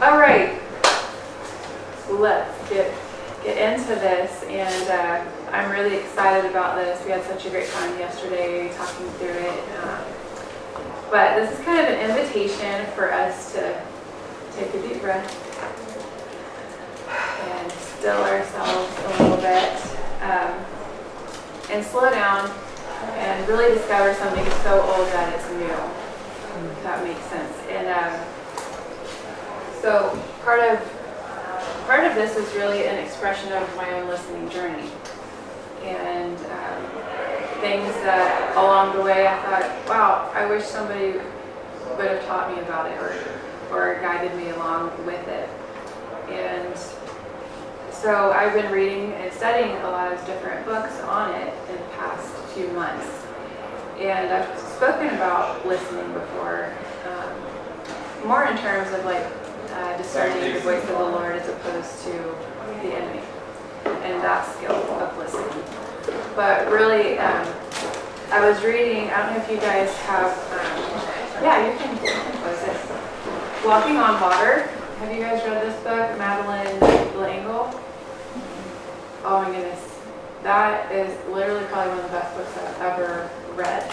All right, let's get into this, and I'm really excited about this. We had such a great time yesterday talking through it, but this is kind of an invitation for us to take a deep breath and still ourselves a little bit, and slow down and really discover something so old that it's new, if that makes sense. And so part of this is really an expression of my own listening journey, and things that along the way I thought, wow, I wish somebody would have taught me about it or guided me along with it. And so I've been reading and studying a lot of different books on it in the past few months, and I've spoken about listening before, more in terms of like discerning the voice of the Lord as opposed to the enemy and that skill of listening. But really, I was reading, I don't know if you guys have, you can close it. Walking on Water. Have you guys read this book? Madeline L'Engle? Oh my goodness. That is literally probably one of the best books I've ever read.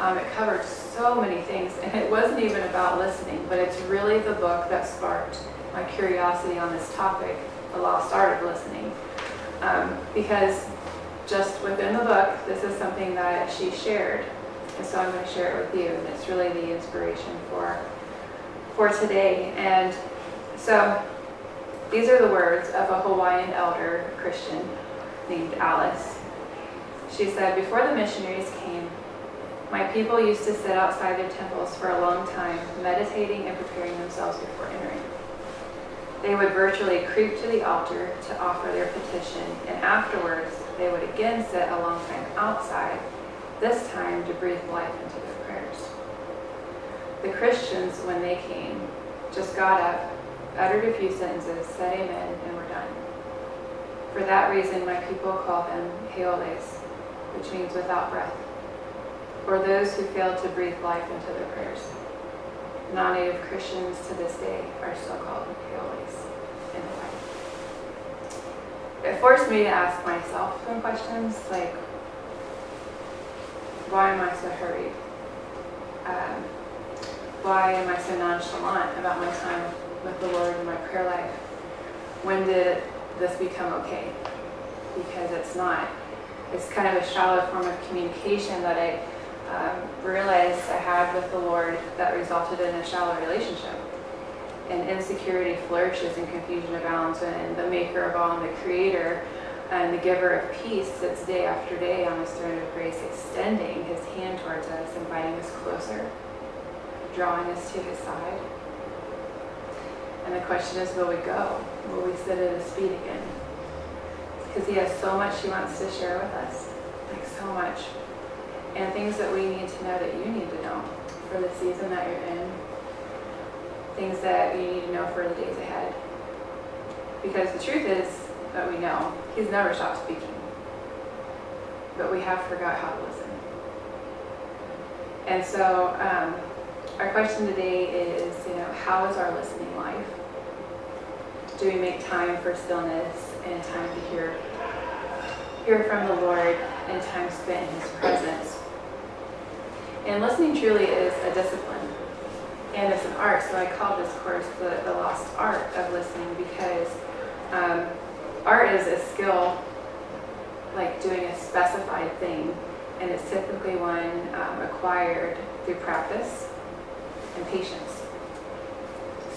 It covered so many things, and it wasn't even about listening, but it's really the book that sparked my curiosity on this topic, the lost art of listening. Because just within the book, this is something that she shared, and so I'm going to share it with you, and it's really the inspiration for today. And so these are the words of a Hawaiian elder Christian named Alice. She said, "Before the missionaries came, my people used to sit outside their temples for a long time, meditating and preparing themselves before entering. They would virtually creep to the altar to offer their petition, and afterwards they would again sit a long time outside, this time to breathe life into their prayers. The Christians, when they came, just got up, uttered a few sentences, said amen, and were done. For that reason, my people call them heoles, which means without breath, or those who fail to breathe life into their prayers. Non-native Christians to this day are still called heoles in Hawaii." It forced me to ask myself some questions, like, why am I so hurried? Why am I so nonchalant about my time with the Lord in my prayer life? When did this become okay? Because it's not. It's kind of a shallow form of communication that I realized I had with the Lord that resulted in a shallow relationship. And insecurity flourishes and confusion abounds when the maker of all and the creator and the giver of peace sits day after day on his throne of grace, extending his hand towards us, inviting us closer, drawing us to his side. And the question is, will we go? Will we sit at his feet again? Because he has so much he wants to share with us, like so much. And things that we need to know that you need to know for the season that you're in. Things that you need to know for the days ahead. Because the truth is that we know he's never stopped speaking. But we have forgot how to listen. And so our question today is, how is our listening life? Do we make time for stillness and time to hear from the Lord and time spent in his presence? And listening truly is a discipline, and it's an art. So I call this course the lost art of listening, because art is a skill, like doing a specified thing, and it's typically one acquired through practice and patience.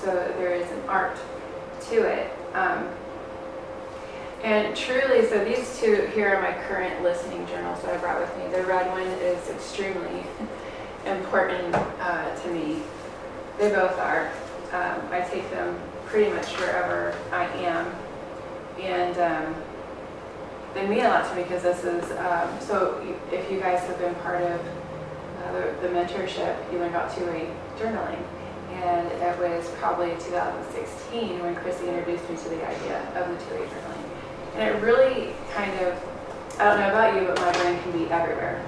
So there is an art to it. And truly, so these two here are my current listening journals that I brought with me. The red one is extremely important to me. They both are. I take them pretty much wherever I am. And they mean a lot to me because this is, so if you guys have been part of the mentorship, you learned about two-way journaling. And it was probably 2016 when Chrissy introduced me to the idea of the two-way journaling. And it really kind of, I don't know about you, but my brain can be everywhere.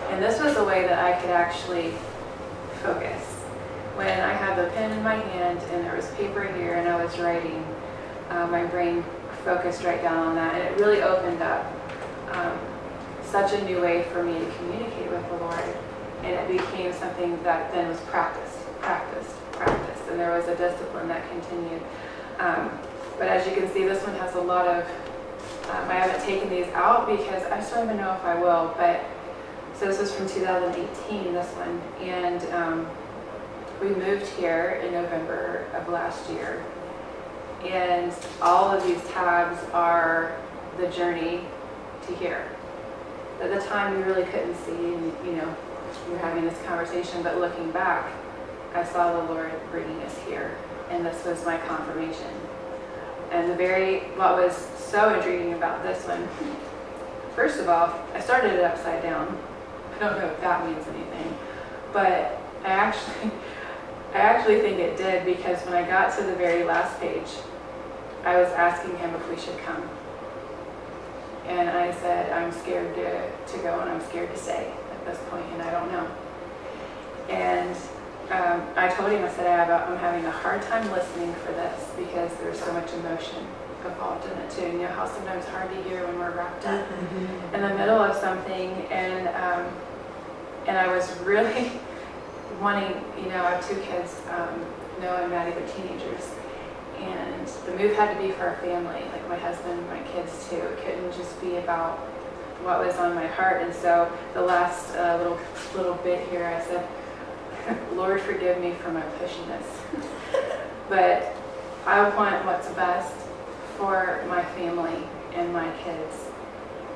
And this was a way that I could actually focus. when I had the pen in my hand and there was paper here and I was writing, my brain focused right down on that, and it really opened up such a new way for me to communicate with the Lord, and it became something that then was practiced, and there was a discipline that continued. But as you can see, this one has a lot of, I haven't taken these out because I still don't even know if I will, but so this is from 2018, this one, and we moved here in November of last year, and all of these tabs are the journey to here. At the time, we really couldn't see, and we were having this conversation, but looking back, I saw the Lord bringing us here, and this was my confirmation. And what was so intriguing about this one, first of all, I started it upside down. I don't know if that means anything, but I actually think it did, because when I got to the very last page, I was asking him if we should come. And I said, I'm scared to go, and I'm scared to stay at this point, and I don't know. And I told him, I said, I'm having a hard time listening for this because there's so much emotion involved in it too. You know how sometimes it's hard to hear when we're wrapped up in the middle of something, and I was really wanting, I have two kids, Noah and Maddie, they're teenagers, and the move had to be for our family, like my husband, my kids too. It couldn't just be about what was on my heart. And so the last little bit here, I said, Lord, forgive me for my pushiness, but I want what's best for my family and my kids.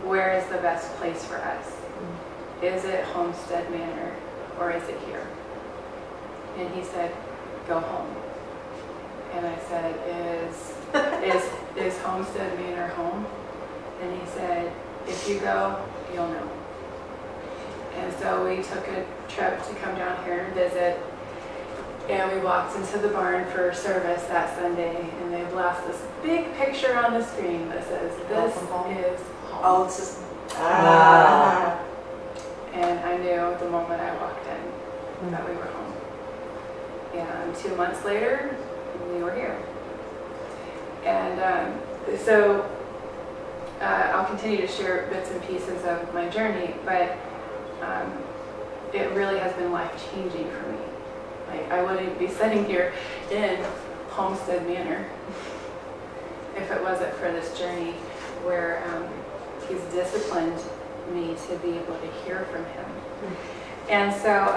Where is the best place for us? Is it Homestead Manor, or is it here? And he said, go home. And I said, is Homestead Manor home? And he said, if you go, you'll know. And so we took a trip to come down here and visit, and we walked into the barn for service that Sunday, and they blast this big picture on the screen that says, this is home. Oh, it's just, And I knew the moment I walked in that we were home. And 2 months later, we were here. And so I'll continue to share bits and pieces of my journey, but it really has been life-changing for me. Like, I wouldn't be sitting here in Homestead Manor if it wasn't for this journey where he's disciplined me to be able to hear from him. And so,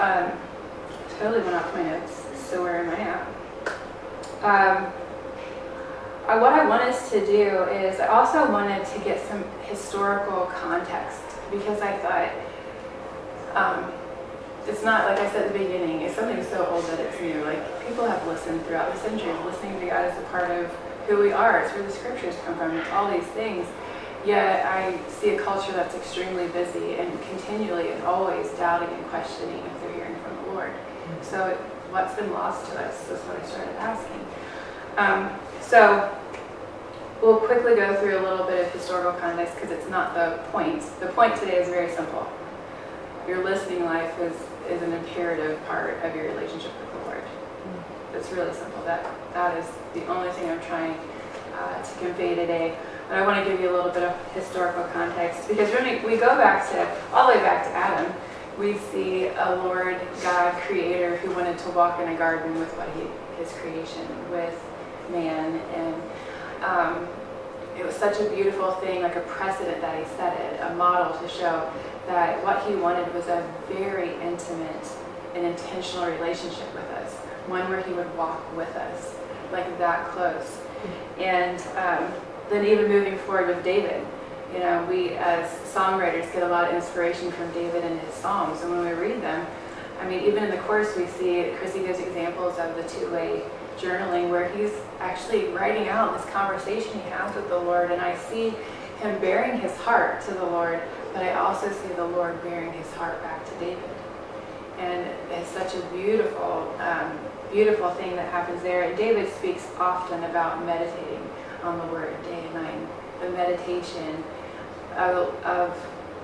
totally went off my notes, so where am I at? What I wanted us to do is, I also wanted to get some historical context, because I thought, it's not, like I said at the beginning, it's something so old that it's new. Like, people have listened throughout the centuries. Listening to God is a part of who we are. It's where the scriptures come from. It's all these things. Yet I see a culture that's extremely busy and continually and always doubting and questioning if they're hearing from the Lord. So what's been lost to us? That's what I started asking. So we'll quickly go through a little bit of historical context, because it's not the point. The point today is very simple. Your listening life is an imperative part of your relationship with the Lord. It's really simple. That is the only thing I'm trying to convey today. But I want to give you a little bit of historical context, because when we go all the way back to Adam, we see a Lord God creator who wanted to walk in a garden with his creation, with man, and it was such a beautiful thing, like a precedent that he set it, a model to show that what he wanted was a very intimate and intentional relationship with us, one where he would walk with us, like that close. And then even moving forward with David, we as songwriters get a lot of inspiration from David and his Psalms, and when we read them, I mean, even in the chorus we see, Chrissy gives examples of the two-way journaling where he's actually writing out this conversation he has with the Lord, and I see him bearing his heart to the Lord, but I also see the Lord bearing his heart back to David. And it's such a beautiful, beautiful thing that happens there. And David speaks often about meditating on the Word day and night, the meditation of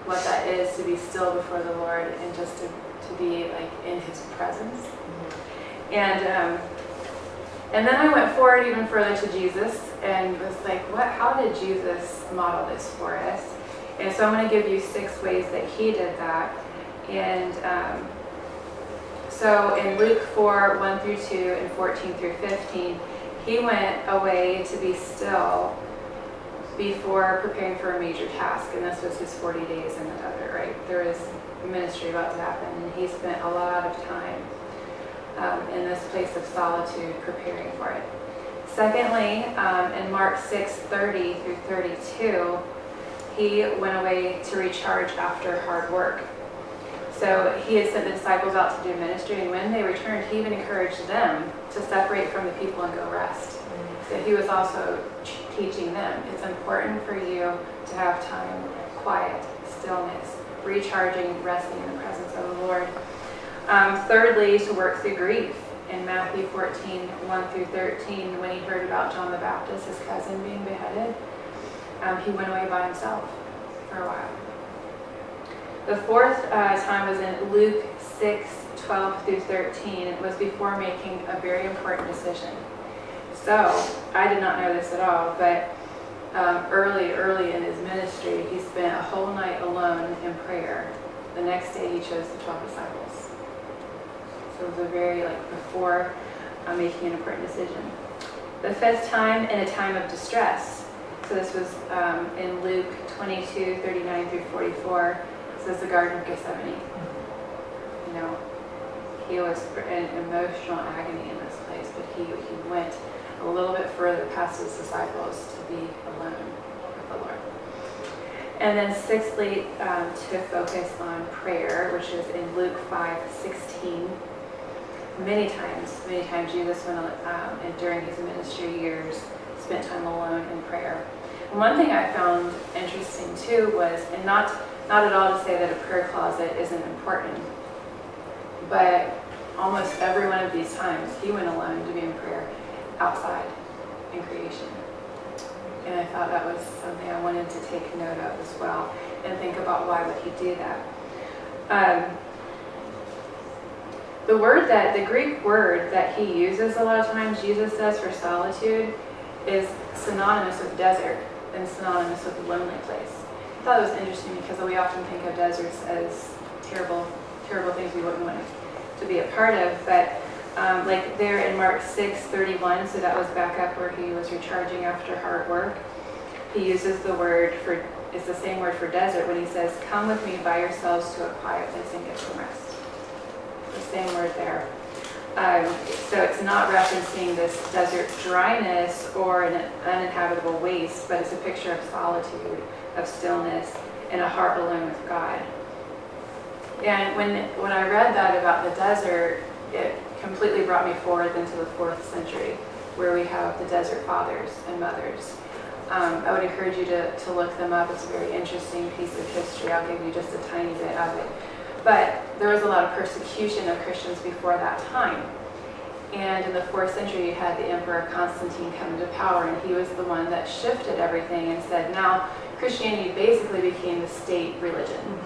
what that is to be still before the Lord and just to be like in his presence. And then I went forward even further to Jesus and was like, how did Jesus model this for us? And so I'm going to give you 6 ways that he did that. And so in Luke 4, 1 through 2 and 14 through 15, he went away to be still before preparing for a major task. And this was his 40 days in the desert, right? There was ministry about to happen, and he spent a lot of time in this place of solitude preparing for it. Secondly, in Mark 6, 30 through 32, he went away to recharge after hard work. So he had sent the disciples out to do ministry, and when they returned, he even encouraged them to separate from the people and go rest. So he was also teaching them, it's important for you to have time, quiet, stillness, recharging, resting in the presence of the Lord. Thirdly, to work through grief. In Matthew 14, 1 through 13, when he heard about John the Baptist, his cousin, being beheaded, he went away by himself for a while. The fourth time was in Luke 6, 12 through 13. It was before making a very important decision. So, I did not know this at all, but early in his ministry, he spent a whole night alone in prayer. The next day, he chose the 12 disciples. So it was a very, before making an important decision. The fifth time, in a time of distress. So this was in Luke 22, 39 through 44. This is the Garden of Gethsemane. You know, he was in emotional agony in this place, but he went a little bit further past his disciples to be alone with the Lord. And then sixthly, to focus on prayer, which is in Luke 5:16. Many times Jesus went and during his ministry years spent time alone in prayer. And one thing I found interesting too was, and not at all to say that a prayer closet isn't important, but almost every one of these times he went alone to be in prayer outside in creation. And I thought that was something I wanted to take note of as well and think about why would he do that. The Greek word that he uses a lot of times, Jesus does, for solitude is synonymous with desert and synonymous with a lonely place. I thought it was interesting because we often think of deserts as terrible things we wouldn't want to be a part of, but like there in Mark 6:31, so that was back up where he was recharging after hard work. He uses the word for, it's the same word for desert when he says, "Come with me by yourselves to a quiet place and get some rest." The same word there. So it's not referencing this desert dryness or an uninhabitable waste, but it's a picture of solitude, of stillness, and a heart alone with God. And when I read that about the desert, it completely brought me forward into the 4th century, where we have the desert fathers and mothers. I would encourage you to look them up. It's a very interesting piece of history. I'll give you just a tiny bit of it. But there was a lot of persecution of Christians before that time. And in the 4th century, you had the Emperor Constantine come into power, and he was the one that shifted everything and said, now Christianity basically became the state religion.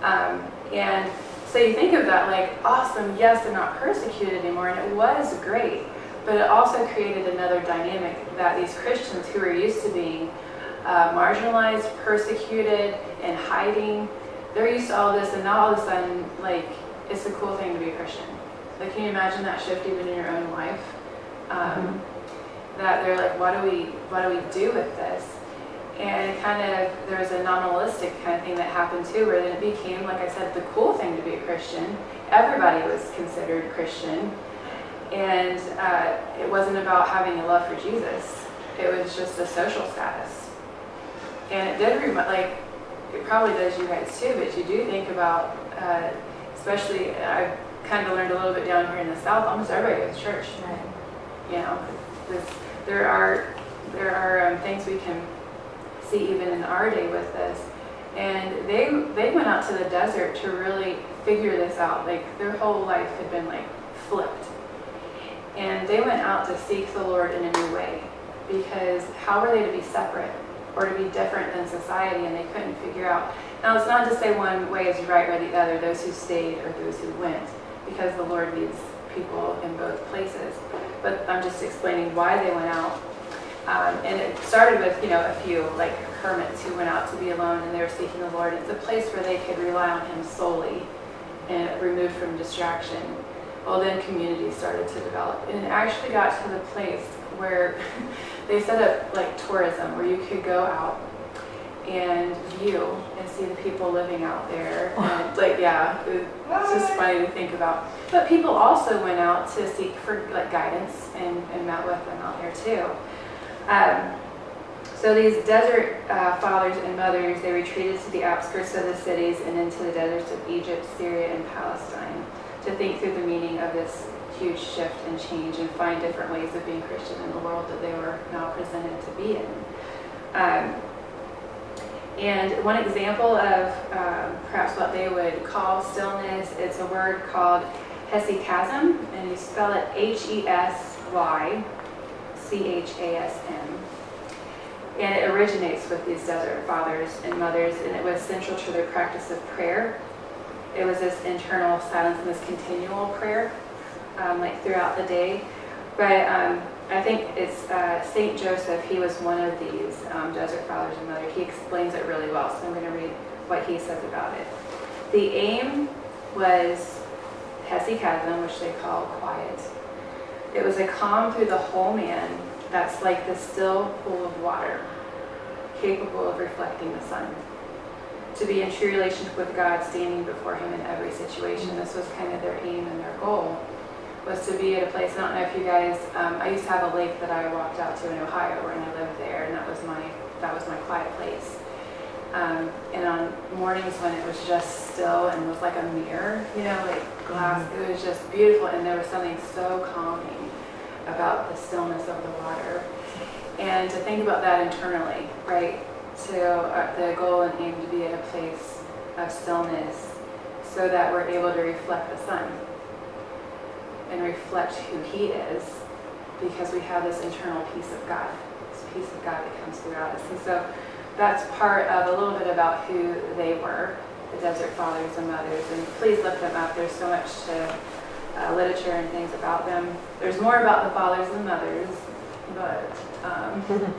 And so you think of that like, awesome, yes, they're not persecuted anymore, and it was great. But it also created another dynamic that these Christians who were used to being marginalized, persecuted, and hiding, they're used to all this, and now all of a sudden, like, it's a cool thing to be a Christian. Like, can you imagine that shift even in your own life? That they're like, what do we do with this? And kind of, there was a nominalistic kind of thing that happened too, where then it became, like I said, the cool thing to be a Christian. Everybody was considered Christian. And it wasn't about having a love for Jesus. It was just a social status. And it did it probably does you guys too, but you do think about, especially, I've kind of learned a little bit down here in the South, almost everybody goes to church. Right. You know, there are things we can see even in our day with this. And they went out to the desert to really figure this out. Like, their whole life had been like flipped. And they went out to seek the Lord in a new way, because how were they to be separate or to be different than society? And they couldn't figure out. Now, it's not to say one way is right or the other, those who stayed or those who went, because the Lord leads people in both places. But I'm just explaining why they went out. And it started with, a few like hermits who went out to be alone and they were seeking the Lord. It's a place where they could rely on Him solely and removed from distraction. Well, then communities started to develop. And it actually got to the place where they set up like tourism where you could go out and view and see the people living out there. And it's just funny to think about. But people also went out to seek for like guidance and met with them out there too. So these desert fathers and mothers, they retreated to the outskirts of the cities and into the deserts of Egypt, Syria, and Palestine to think through the meaning of this huge shift and change and find different ways of being Christian in the world that they were now presented to be in. And one example of perhaps what they would call stillness, it's a word called hesychasm, and you spell it Hesychasm. And it originates with these desert fathers and mothers, and it was central to their practice of prayer. It was this internal silence and this continual prayer, like throughout the day. But I think it's St. Joseph, he was one of these desert fathers and mothers. He explains it really well, so I'm going to read what he says about it. The aim was hesychasm, which they call quiet. It was a calm through the whole man that's like the still pool of water, capable of reflecting the sun. To be in true relationship with God, standing before Him in every situation. This was kind of their aim and their goal, was to be at a place. I don't know if you guys, I used to have a lake that I walked out to in Ohio, and I lived there, and that was my quiet place. And on mornings when it was just still and was like a mirror, like glass, it was just beautiful, and there was something so calming about the stillness of the water. And to think about that internally, right? To the goal and aim to be at a place of stillness so that we're able to reflect the sun and reflect who He is, because we have this internal peace of God, this peace of God that comes throughout us. And so that's part of a little bit about who they were, the desert fathers and mothers. And please look them up. There's so much to literature and things about them. There's more about the fathers and mothers, but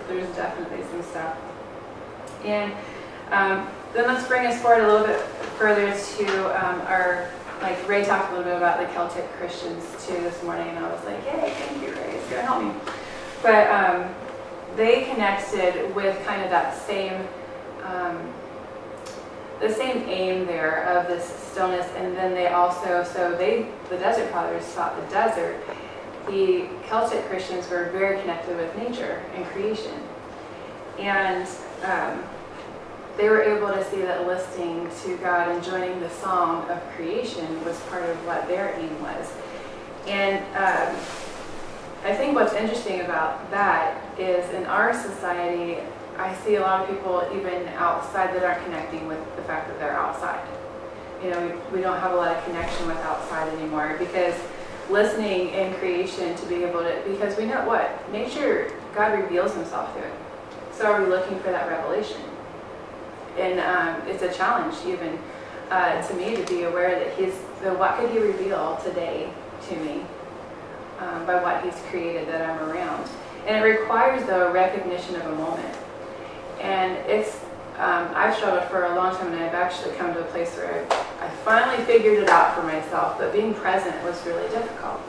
there's definitely some stuff. And then let's bring us forward a little bit further to our, like Ray talked a little bit about the Celtic Christians too this morning, and I was like, yay, thank you, Ray, it's going to help me. But they connected with kind of that same, the same aim there of this stillness, and then they also, the desert fathers sought the desert. The Celtic Christians were very connected with nature and creation. And they were able to see that listening to God and joining the song of creation was part of what their aim was. And I think what's interesting about that is in our society, I see a lot of people even outside that aren't connecting with the fact that they're outside. We don't have a lot of connection with outside anymore, because listening in creation to be able to, because we know what? Nature, God reveals Himself through it. So are we looking for that revelation? And it's a challenge even to me to be aware that what could He reveal today to me by what He's created that I'm around. And it requires, though, a recognition of a moment. And it's, I've struggled for a long time, and I've actually come to a place where I finally figured it out for myself, but being present was really difficult.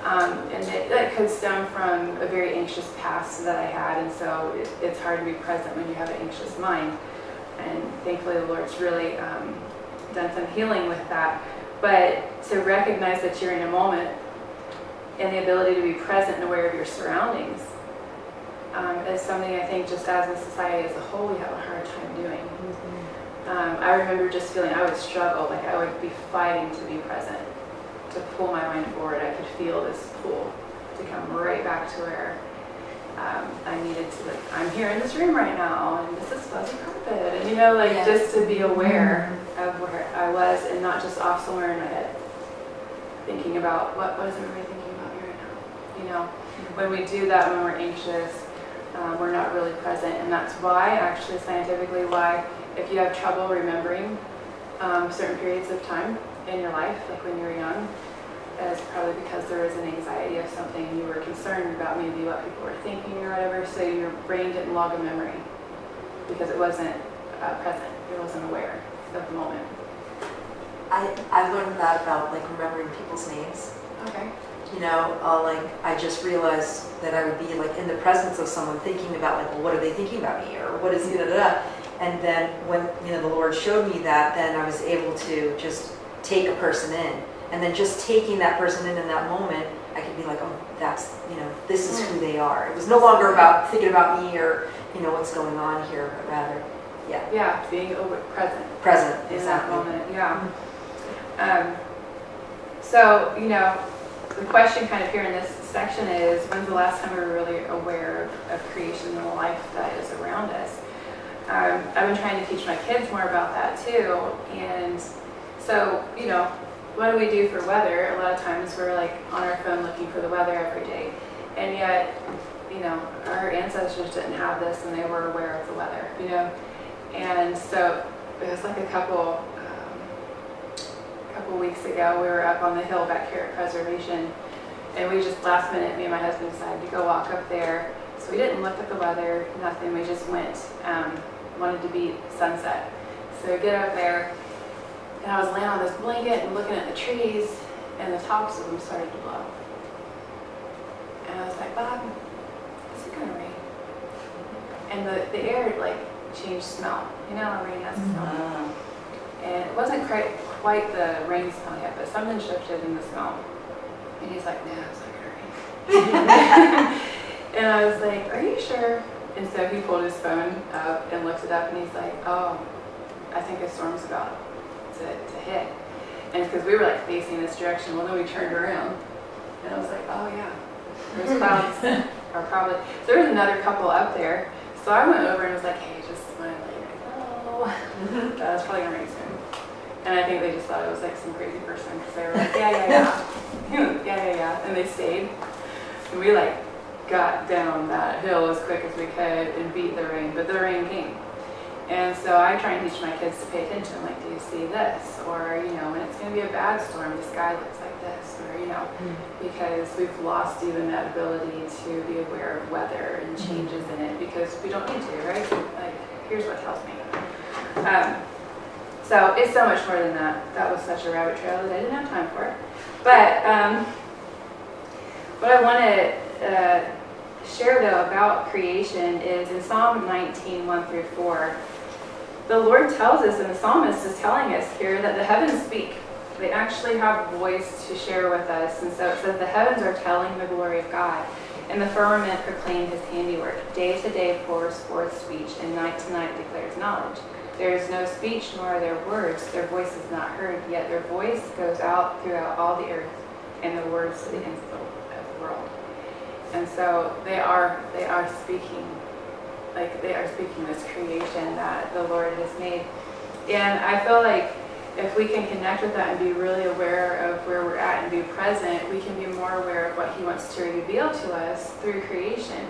And that could stem from a very anxious past that I had, and so it's hard to be present when you have an anxious mind. And thankfully the Lord's really done some healing with that. But to recognize that you're in a moment and the ability to be present and aware of your surroundings is something I think just as a society as a whole we have a hard time doing. I remember just feeling I would struggle, like I would be fighting to be present, to pull my mind forward. I could feel this pull to come right back to where I needed to, like, I'm here in this room right now, and this is fuzzy carpet, and just to be aware of where I was, and not just off somewhere in my head, thinking about what is everybody thinking about me right now. When we do that, when we're anxious, we're not really present, and that's why, actually, scientifically, if you have trouble remembering certain periods of time in your life, like when you're young, as probably because there was an anxiety of something, you were concerned about maybe what people were thinking or whatever, so your brain didn't log a memory because it wasn't present, it wasn't aware of the moment. I learned that about like remembering people's names. Okay. You know, like I just realized that I would be like in the presence of someone thinking about like, well, what are they thinking about me, or what is da da da. And then when the Lord showed me that, then I was able to just take a person in, and then just taking that person in that moment, I could be like, oh, that's this is who they are. It was no longer about thinking about me or what's going on here, but rather, being present in exactly. that moment. Yeah. So the question kind of here in this section is, when's the last time we were really aware of creation and the life that is around us? I've been trying to teach my kids more about that too. And so, what do we do for weather? A lot of times we're like on our phone looking for the weather every day. And yet, our ancestors didn't have this and they were aware of the weather, And so it was like a couple weeks ago, we were up on the hill back here at Preservation, and we just last minute, me and my husband decided to go walk up there. So we didn't look at the weather, nothing, we just went, wanted to beat sunset. So we get up there, and I was laying on this blanket and looking at the trees, and the tops of them started to blow. And I was like, Bob, is it gonna rain? And the air like changed smell. Rain has a smell. And it wasn't quite the rain smell yet, but something shifted in the smell. And he's like, no, it's not gonna rain. And I was like, are you sure? And so he pulled his phone up and looked it up, and he's like, oh, I think a storm's about to hit. And it's because we were like facing this direction. Well, then we turned around, and I was like, oh yeah, those clouds are probably. So there was another couple up there. So I went over and was like, hey, just smile, like, that's probably gonna rain soon. And I think they just thought it was like some crazy person, because they were like, yeah, and they stayed. And we like got down that hill as quick as we could and beat the rain, but the rain came. And so I try and teach my kids to pay attention, like, do you see this? Or, when it's going to be a bad storm, the sky looks like this, or, because we've lost even that ability to be aware of weather and changes in it, because we don't need to, right? Like, here's what tells me. So it's so much more than that. That was such a rabbit trail that I didn't have time for. But what I want to share, though, about creation is in Psalm 19, 1 through 4. The Lord tells us, and the psalmist is telling us here, that the heavens speak. They actually have voice to share with us. And so it says, the heavens are telling the glory of God, and the firmament proclaim his handiwork. Day to day pours forth speech, and night to night declares knowledge. There is no speech, nor are there words. Their voice is not heard, yet their voice goes out throughout all the earth, and the words to the ends of the world. And so they are speaking, like they are speaking this creation that the Lord has made. And I feel like if we can connect with that and be really aware of where we're at and be present, we can be more aware of what he wants to reveal to us through creation.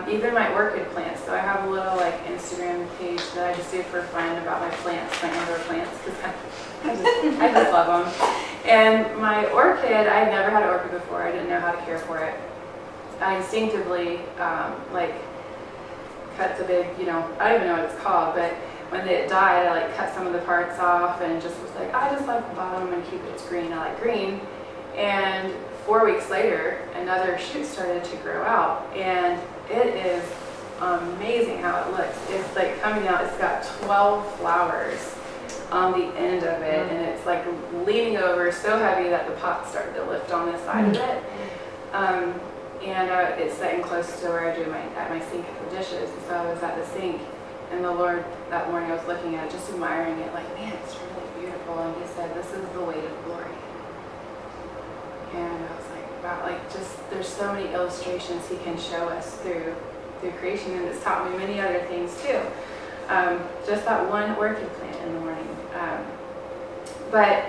Even my orchid plants. So I have a little like Instagram page that I just do for fun about my plants, my indoor plants, because I just love them. And my orchid, I had never had an orchid before. I didn't know how to care for it. I instinctively like cut the big, I don't even know what it's called, but when it died, I like cut some of the parts off and just was like, I just like the bottom and keep it green. I like green. And 4 weeks later, another shoot started to grow out, and it is amazing how it looks. It's like coming out, it's got 12 flowers on the end of it, and it's like leaning over so heavy that the pot started to lift on the side of it. And it's sitting close to where I do my sink for dishes. And so I was at the sink, and the Lord, that morning I was looking at it, just admiring it, like, man, it's really beautiful. And he said, this is the weight of glory. And I was like, wow, like just, there's so many illustrations he can show us through creation, and it's taught me many other things too. Just that one orchid plant in the morning. But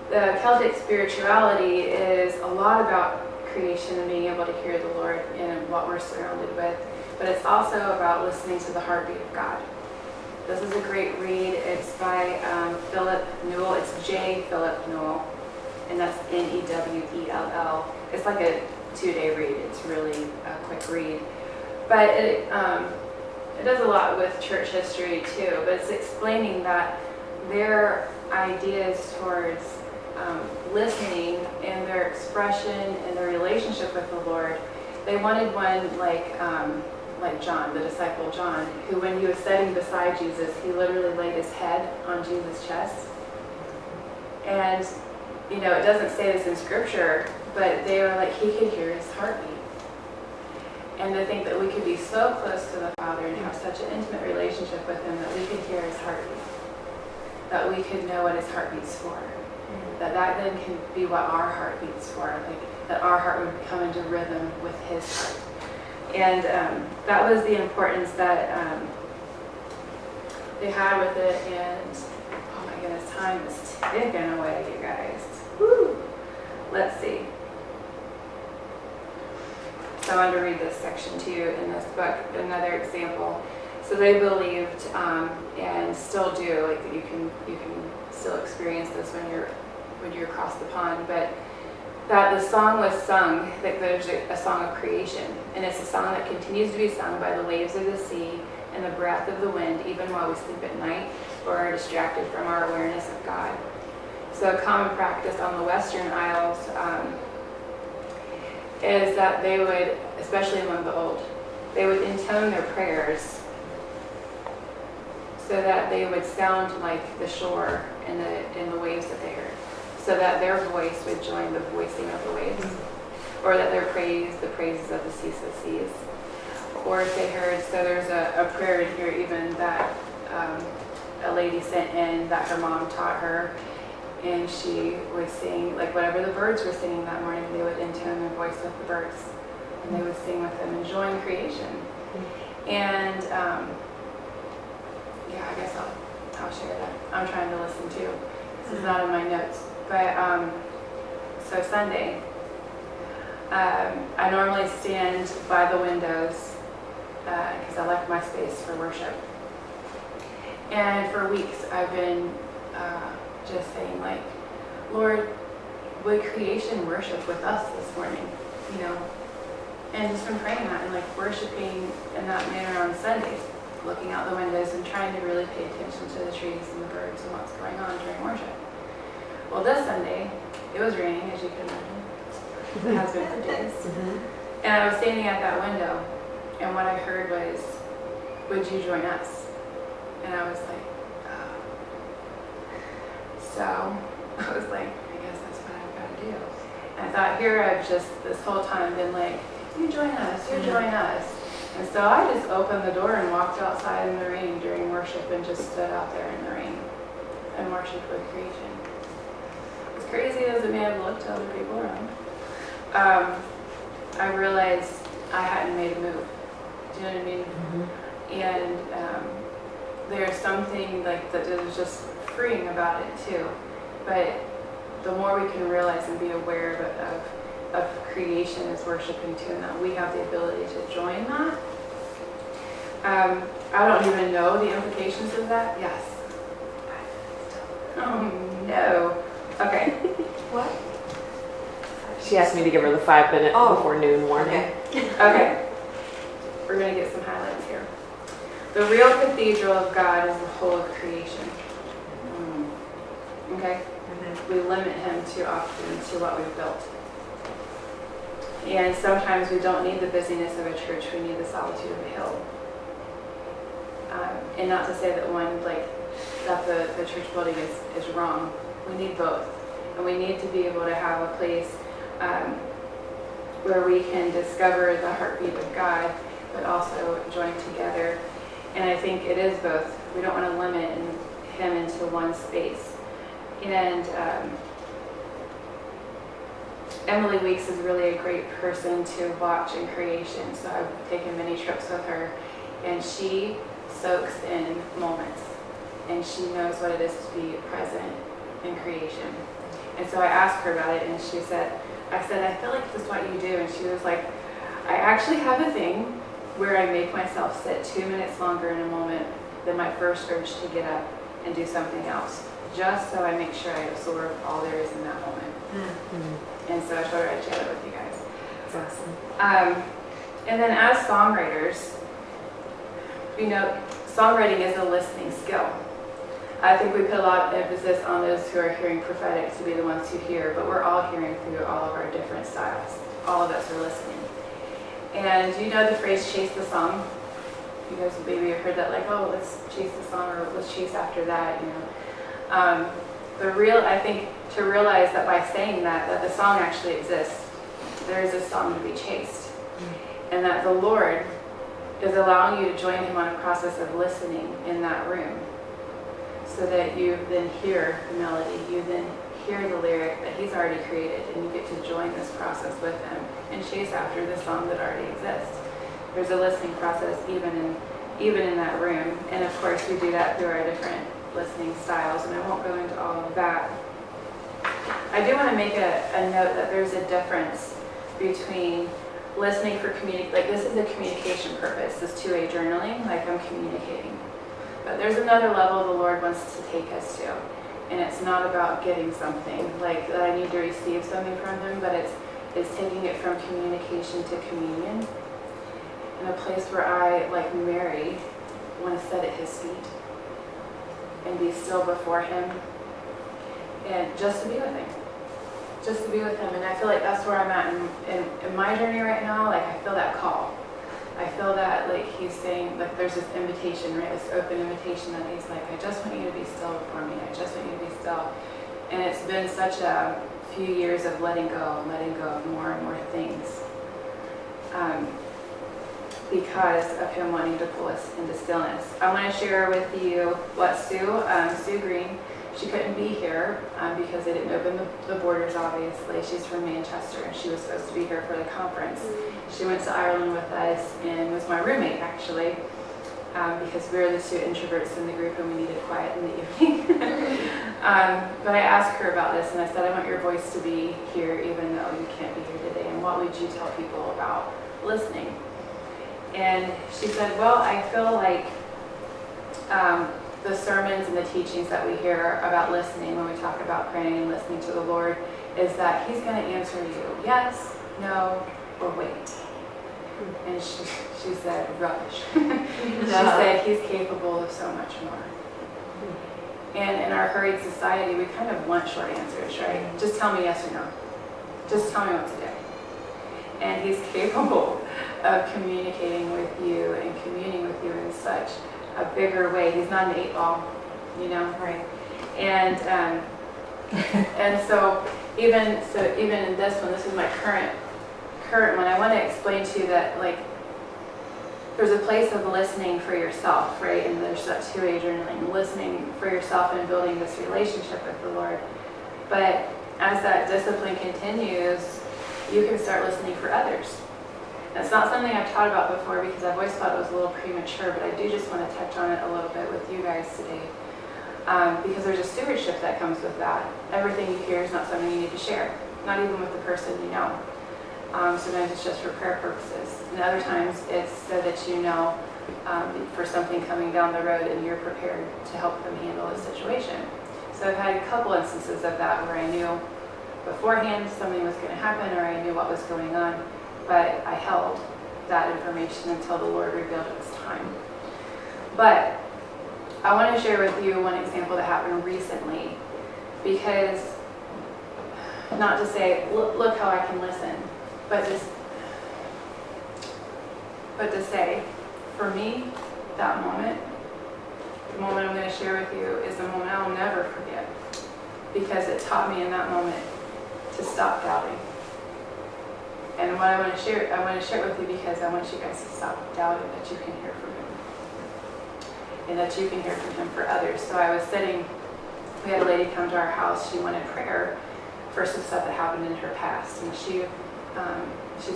the Celtic spirituality is a lot about creation and being able to hear the Lord in what we're surrounded with, but it's also about listening to the heartbeat of God. This is a great read. It's by Philip Newell. It's J. Philip Newell. and that's Newell. It's like a 2-day read. It's really a quick read. But it does a lot with church history too, but it's explaining that their ideas towards listening and their expression and their relationship with the Lord, they wanted one like John, the disciple John, who when he was sitting beside Jesus, he literally laid his head on Jesus' chest. And, it doesn't say this in scripture, but they were like, he could hear his heartbeat. And to think that we could be so close to the Father and have such an intimate relationship with him that we could hear his heartbeat, that we could know what his heart beats for, that then can be what our heart beats for, like that our heart would come into rhythm with his heart. And that was the importance that they had with it. And oh my goodness, time is ticking away, you guys. Woo! Let's see. So I wanted to read this section to you in this book, another example. So they believed, and still do, like you can still experience this when you're across the pond, but that the song was sung, that there's a song of creation, and it's a song that continues to be sung by the waves of the sea and the breath of the wind, even while we sleep at night or are distracted from our awareness of God. So a common practice on the Western Isles is that they would, especially among the old, they would intone their prayers so that they would sound like the shore and the waves that they heard, so that their voice would join the voicing of the waves, or that their praise, the praises of the ceaseless seas. Or if they heard, so there's a prayer in here even that a lady sent in that her mom taught her, and she would sing, like whatever the birds were singing that morning, they would intone their voice with the birds, and they would sing with them, enjoying creation. And I guess I'll share that. I'm trying to listen too. This is not in my notes. But, so Sunday, I normally stand by the windows because I like my space for worship. And for weeks I've been just saying like, Lord, would creation worship with us this morning? And just been praying that and like worshiping in that manner on Sundays, looking out the windows and trying to really pay attention to the trees and the birds and what's going on during worship. Well, this Sunday, it was raining, as you can imagine. It has been for days. And I was standing at that window, and what I heard was, would you join us? And I was like, oh. So I was like, I guess that's what I've got to do. And I thought, here I've just this whole time been like, you join us, you join us. And so I just opened the door and walked outside in the rain during worship and just stood out there in the rain and worshiped with creation. As crazy as it may have looked to other people around, I realized I hadn't made a move. Do you know what I mean? And there's something like that is just freeing about it too. But the more we can realize and be aware of creation as worshiping too, and that we have the ability to join that. I don't even know the implications of that. Yes. Oh no. Okay. What? She asked me to give her the 5-minute before noon warning. Okay. We're going to get some highlights here. The real cathedral of God is the whole of creation. Okay? We limit him too often to what we've built. And sometimes we don't need the busyness of a church, we need the solitude of a hill. And not to say that the church building is wrong. We need both. And we need to be able to have a place where we can discover the heartbeat of God, but also join together. And I think it is both. We don't want to limit him into one space. And Emily Weeks is really a great person to watch in creation. So I've taken many trips with her, and she soaks in moments, and she knows what it is to be present in creation. And so I asked her about it, and I said, I feel like this is what you do. And she was like, I actually have a thing where I make myself sit 2 minutes longer in a moment than my first urge to get up and do something else. just so I make sure I absorb all there is in that moment. And so I thought I'd share that with you guys. That's awesome. And then as songwriters, songwriting is a listening skill. I think we put a lot of emphasis on those who are hearing prophetic to be the ones who hear, but we're all hearing through all of our different styles. All of us are listening. And you know the phrase chase the song? You guys maybe have heard that, like, oh, let's chase the song, or let's chase after that, I think to realize that by saying that the song actually exists. There is a song to be chased. And that the Lord is allowing you to join him on a process of listening in that room, so that you then hear the melody, you then hear the lyric that he's already created, and you get to join this process with him and chase after the song that already exists. There's a listening process even in that room, and of course we do that through our different listening styles, and I won't go into all of that. I do want to make a note that there's a difference between listening for like this is a communication purpose, this two-way journaling, like I'm communicating. But there's another level the Lord wants to take us to. And it's not about getting something, like that I need to receive something from him, but it's taking it from communication to communion. In a place where I, like Mary, want to sit at his feet and be still before him and just to be with him. Just to be with him. And I feel like that's where I'm at in my journey right now. Like I feel that call. I feel that like he's saying, like there's this invitation, right? This open invitation that he's like, I just want you to be still before me. I just want you to be still. And it's been such a few years of letting go of more and more things. Because of him wanting to pull us into stillness. I want to share with you what Sue Green, she couldn't be here because they didn't open the borders, obviously. She's from Manchester, and she was supposed to be here for the conference. She went to Ireland with us and was my roommate, actually, because we were the two introverts in the group and we needed quiet in the evening. But I asked her about this, and I said, I want your voice to be here even though you can't be here today, and what would you tell people about listening? And she said, well, I feel like the sermons and the teachings that we hear about listening when we talk about praying and listening to the Lord is that he's going to answer you yes, no, or wait. And she said, rubbish. She said he's capable of so much more. And in our hurried society, we kind of want short answers, right? Just tell me yes or no. Just tell me what to do. And he's capable of communicating with you and communing with you in such a bigger way. He's not an 8-ball, Right. And and so even in this one, this is my current one. I want to explain to you that like there's a place of listening for yourself, right? And there's that two-way journaling, listening for yourself and building this relationship with the Lord. But as that discipline continues, you can start listening for others. That's not something I've taught about before because I've always thought it was a little premature, but I do just want to touch on it a little bit with you guys today. Because there's a stewardship that comes with that. Everything you hear is not something you need to share, not even with the person you know. Sometimes it's just for prayer purposes. And other times it's so that you know for something coming down the road and you're prepared to help them handle the situation. So I've had a couple instances of that where I knew beforehand something was going to happen or I knew what was going on, but I held that information until the Lord revealed it was time. But I want to share with you one example that happened recently, because not to say, look how I can listen, but to say, for me, that moment, the moment I'm going to share with you is the moment I'll never forget, because it taught me in that moment to stop doubting. And what I want to share it with you because I want you guys to stop doubting that you can hear from him. And that you can hear from him for others. So I was sitting, we had a lady come to our house, she wanted prayer for some stuff that happened in her past. And she's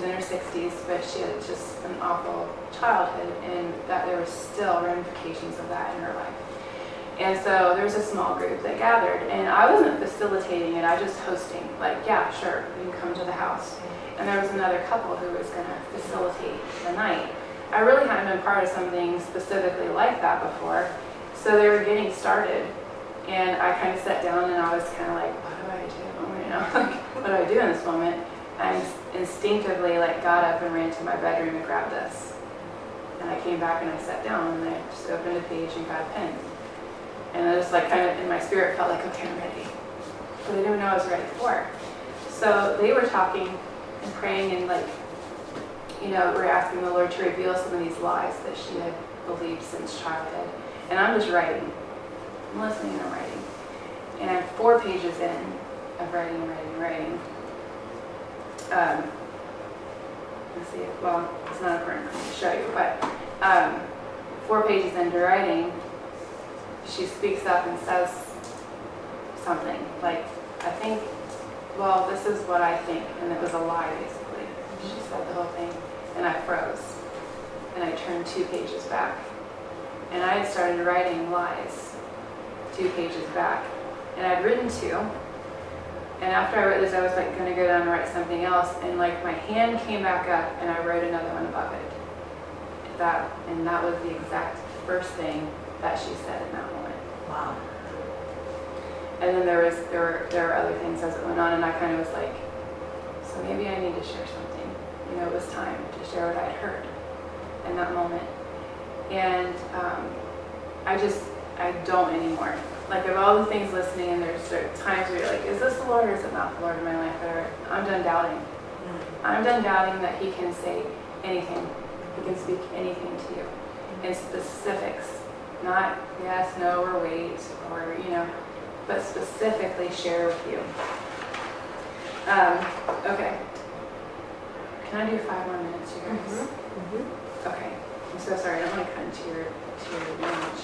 in her 60s, but she had just an awful childhood, and that there were still ramifications of that in her life. And so there was a small group that gathered, and I wasn't facilitating it, I was just hosting, like, yeah, sure, you can come to the house. And there was another couple who was going to facilitate the night. I really hadn't been part of something specifically like that before, so they were getting started. And I kind of sat down and I was kind of like, what do I do? You know, like, what do I do in this moment? I instinctively like got up and ran to my bedroom and grabbed this. And I came back and I sat down and I just opened a page and got a pen. And I just like kind of in my spirit felt like, okay, I'm ready. But I didn't know I was ready for. So they were talking and praying and like, you know, we're asking the Lord to reveal some of these lies that she had believed since childhood. And I'm just writing. I'm listening and I'm writing. And I'm 4 pages in of writing. Let's see, well, it's not important for me to show you, but 4 pages into writing, she speaks up and says something like, I think, well, this is what I think, and it was a lie, basically. She said the whole thing, and I froze, and I turned 2 pages back, and I had started writing lies 2 pages back, and I'd written 2, and after I wrote this, I was like going to go down and write something else, and like my hand came back up, and I wrote another one above it. That was the exact first thing that she said in that moment. Wow. And then there were other things as it went on, and I kind of was like, so maybe I need to share something. You know, it was time to share what I'd heard in that moment. And I don't anymore. Like of all the things listening, and there's certain times where you're like, is this the Lord or is it not the Lord in my life? Or I'm done doubting. I'm done doubting that He can say anything. He can speak anything to you in specifics. Not yes, no, or wait, or, you know, but specifically share with you. Okay. Can I do 5 more minutes, you guys? Okay. I'm so sorry. I don't want to cut into your lunch.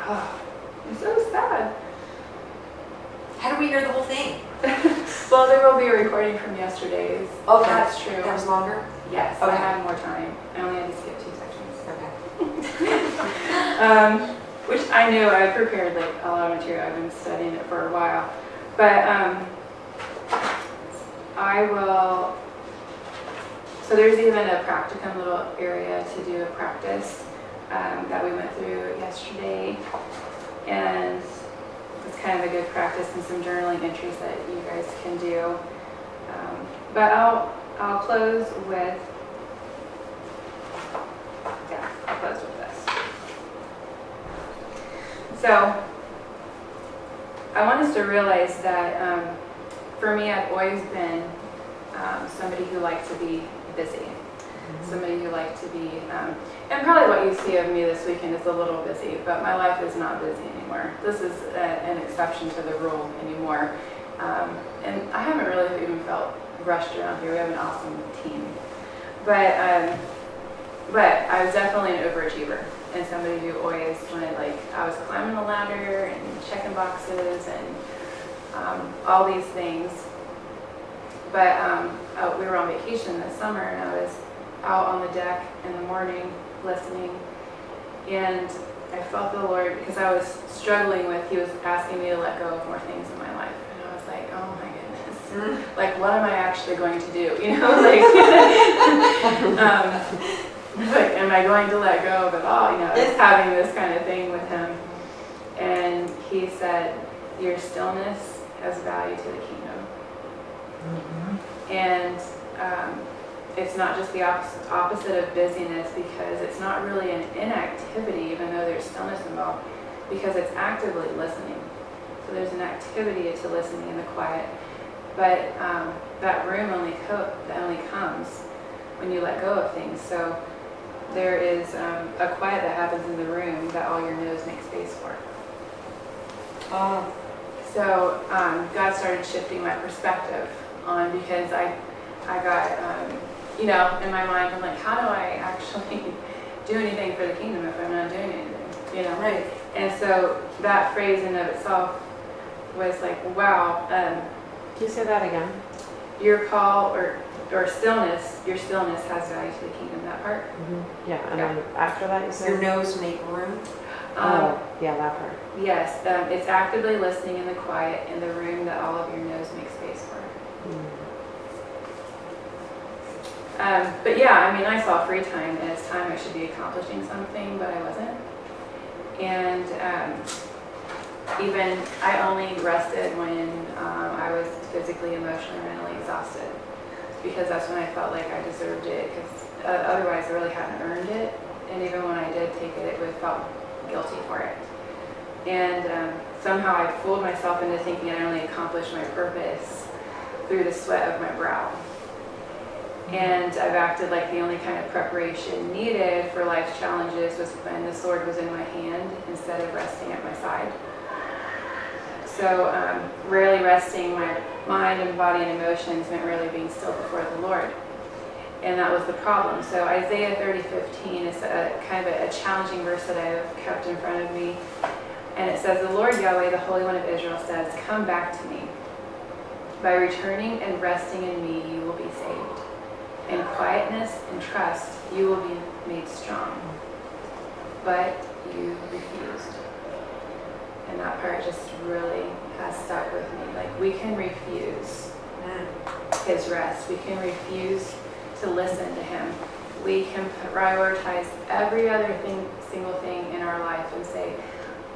Oh, I'm so sad. How do we hear the whole thing? Well, there will be a recording from yesterday's. Okay. That's true. That was longer? Yes, Okay. I had more time. I only had to skip 2 sections. Okay. Which I knew. I had prepared like a lot of material. I've been studying it for a while. But I will, so there's even a practicum little area to do a practice that we went through yesterday. And it's kind of a good practice and some journaling entries that you guys can do. But I'll close with, I'll close with this. So I want us to realize that for me, I've always been somebody who liked to be busy. Somebody who liked to be, and probably what you see of me this weekend is a little busy, but my life is not busy anymore. This is an exception to the rule anymore. And I haven't really even felt rushed around here. We have an awesome team. But I was definitely an overachiever and somebody who always wanted, like, I was climbing the ladder and checking boxes and all these things. But we were on vacation this summer and I was out on the deck in the morning listening, and I felt the Lord, because I was struggling with, He was asking me to let go of more things in my life, and I was like, oh my goodness, like what am I actually going to do, you know, like, like am I going to let go of it all, you know, just having this kind of thing with Him. And He said, your stillness has value to the kingdom. And it's not just the opposite of busyness, because it's not really an inactivity, even though there's stillness involved, because it's actively listening. So there's an activity to listening in the quiet. But that room only comes when you let go of things. So there is a quiet that happens in the room that all your no's make space for. So God started shifting my perspective on, because I got, you know, in my mind, I'm like, how do I actually do anything for the kingdom if I'm not doing anything, you know? Right. And so that phrase in of itself was like, wow. Can you say that again? Your call or stillness, your stillness has value to the kingdom, that part. Yeah, and then after that you said? Your nose make room. Yeah, that part. Yes, it's actively listening in the quiet in the room that all of your no's make space for. But yeah, I mean, I saw free time as time I should be accomplishing something, but I wasn't. And even I only rested when I was physically, emotionally, mentally exhausted, because that's when I felt like I deserved it, because otherwise I really hadn't earned it. And even when I did take it, it would felt guilty for it. And somehow I fooled myself into thinking I only accomplished my purpose through the sweat of my brow. And I've acted like the only kind of preparation needed for life's challenges was when the sword was in my hand instead of resting at my side. So rarely resting my mind and body and emotions meant really being still before the Lord. And that was the problem. So Isaiah 30:15 is a kind of a challenging verse that I've kept in front of me. And it says, "The Lord Yahweh, the Holy One of Israel, says, 'Come back to me. By returning and resting in me, you will be saved. In quietness and trust, you will be made strong.' But you refused." And that part just really has stuck with me. Like, we can refuse His rest. We can refuse to listen to Him. We can prioritize every other single thing in our life and say,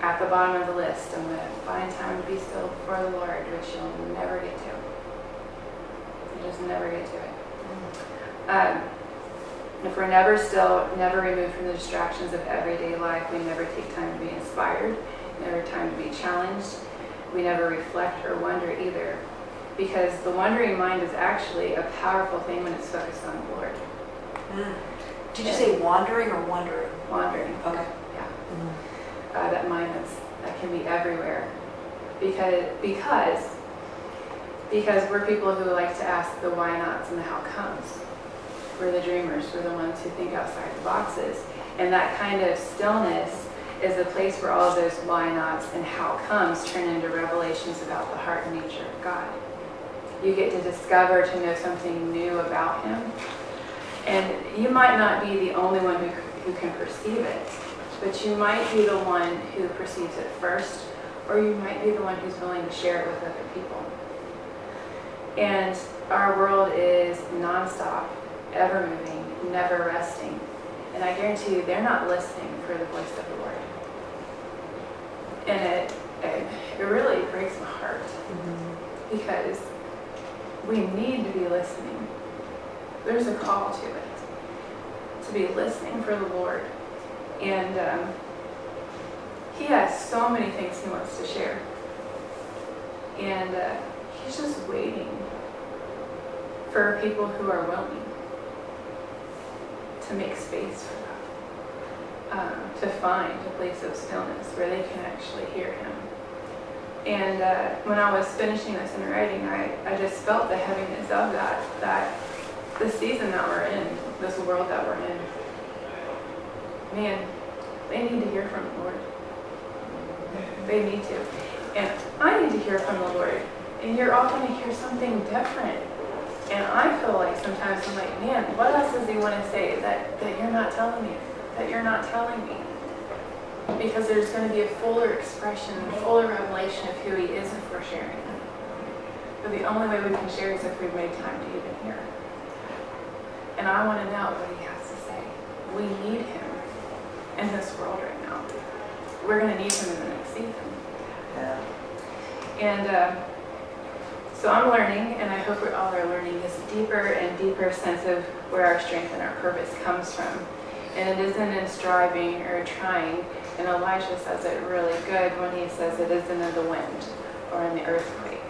at the bottom of the list, I'm going to find time to be still before the Lord, which you'll never get to. You just never get to it. If we're never still, never removed from the distractions of everyday life, we never take time to be inspired, never time to be challenged. We never reflect or wonder either, because the wandering mind is actually a powerful thing when it's focused on the Lord. Did you say wandering or wondering? Wandering. Okay. Yeah. That mind that can be everywhere, because we're people who like to ask the why nots and the how comes. We're the dreamers. We're the ones who think outside the boxes, and that kind of stillness is the place where all of those why nots and how comes turn into revelations about the heart and nature of God. You get to discover, to know something new about Him, and you might not be the only one who can perceive it, but you might be the one who perceives it first, or you might be the one who's willing to share it with other people. And our world is nonstop, ever moving, never resting. And I guarantee you, they're not listening for the voice of the Lord. And it really breaks my heart, because we need to be listening. There's a call to it, to be listening for the Lord. And He has so many things He wants to share. And He's just waiting for people who are willing to make space for that, to find a place of stillness where they can actually hear Him. And when I was finishing this and writing, I just felt the heaviness of that the season that we're in, this world that we're in, man, they need to hear from the Lord. They need to. And I need to hear from the Lord. And you're all going to hear something different. And I feel like sometimes I'm like, man, what else does He want to say that you're not telling me, that you're not telling me? Because there's going to be a fuller expression, a fuller revelation of who He is if we're sharing it. But the only way we can share is if we've made time to even hear. And I want to know what He has to say. We need Him in this world right now. We're going to need Him in the next season. Yeah. And so I'm learning, and I hope we all are learning, this deeper and deeper sense of where our strength and our purpose comes from. And it isn't in striving or trying. And Elijah says it really good when he says it isn't in the wind or in the earthquake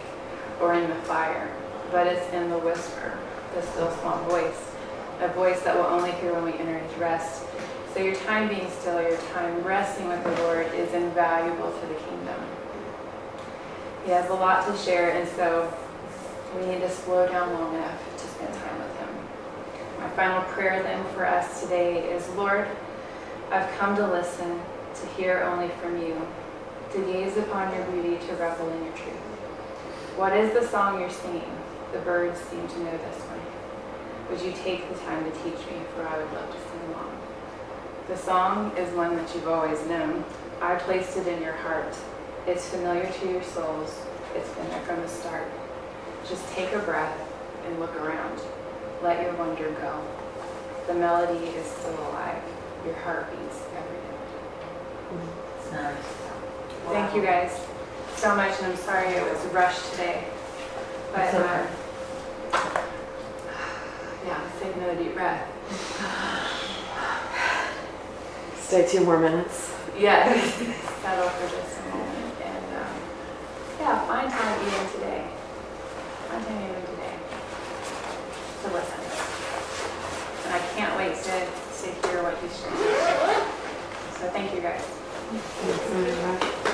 or in the fire, but it's in the whisper, the still small voice, a voice that we'll only hear when we enter His rest. So your time being still, your time resting with the Lord is invaluable to the kingdom. He has a lot to share, and so we need to slow down long enough to spend time with Him. My final prayer then for us today is, Lord, I've come to listen, to hear only from You, to gaze upon Your beauty, to revel in Your truth. What is the song you're singing? The birds seem to know this one. Would You take the time to teach me, for I would love to sing along. The song is one that you've always known. I placed it in your heart. It's familiar to your souls. It's been there from the start. Just take a breath and look around. Let your wonder go. The melody is still alive. Your heart beats every note. Thank you guys so much, and I'm sorry it was rushed today. But It's okay. yeah, let's take another deep breath. Stay 2 more minutes. Yeah, settle for just a moment, and yeah, find time even today. Find time even today to listen. And I can't wait to hear what he's sharing. So thank you guys. Thanks very much.